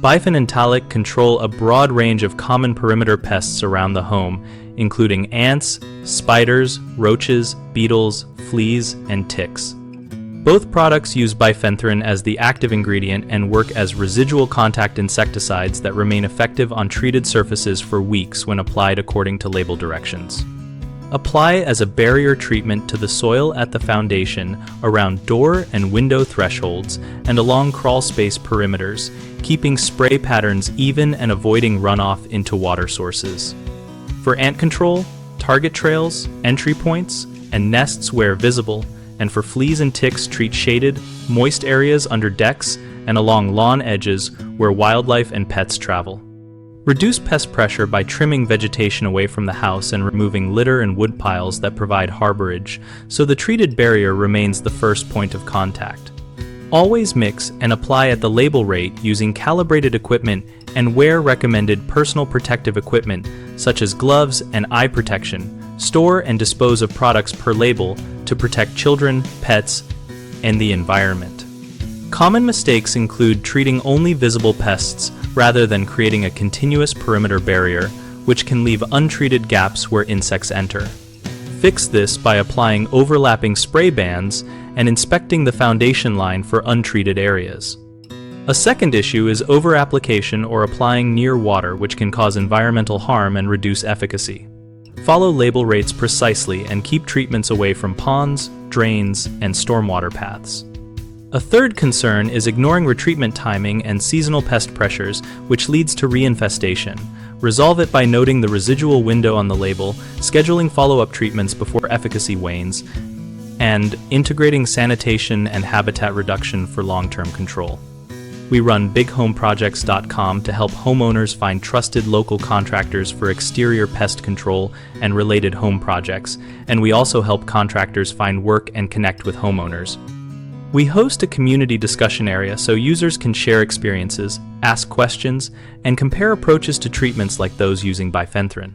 Bifen and Talik control a broad range of common perimeter pests around the home, including ants, spiders, roaches, beetles, fleas, and ticks. Both products use Bifenthrin as the active ingredient and work as residual contact insecticides that remain effective on treated surfaces for weeks when applied according to label directions. Apply as a barrier treatment to the soil at the foundation, around door and window thresholds, and along crawl space perimeters, keeping spray patterns even and avoiding runoff into water sources. For ant control, target trails, entry points, and nests where visible, and for fleas and ticks, treat shaded, moist areas under decks and along lawn edges where wildlife and pets travel. Reduce pest pressure by trimming vegetation away from the house and removing litter and wood piles that provide harborage, so the treated barrier remains the first point of contact. Always mix and apply at the label rate using calibrated equipment and wear recommended personal protective equipment such as gloves and eye protection. Store and dispose of products per label to protect children, pets, and the environment. Common mistakes include treating only visible pests rather than creating a continuous perimeter barrier, which can leave untreated gaps where insects enter. Fix this by applying overlapping spray bands and inspecting the foundation line for untreated areas. A second issue is over-application or applying near water, which can cause environmental harm and reduce efficacy. Follow label rates precisely and keep treatments away from ponds, drains, and stormwater paths. A third concern is ignoring retreatment timing and seasonal pest pressures, which leads to reinfestation. Resolve it by noting the residual window on the label, scheduling follow-up treatments before efficacy wanes, and integrating sanitation and habitat reduction for long-term control. We run bighomeprojects.com to help homeowners find trusted local contractors for exterior pest control and related home projects, and we also help contractors find work and connect with homeowners. We host a community discussion area so users can share experiences, ask questions, and compare approaches to treatments like those using Bifenthrin.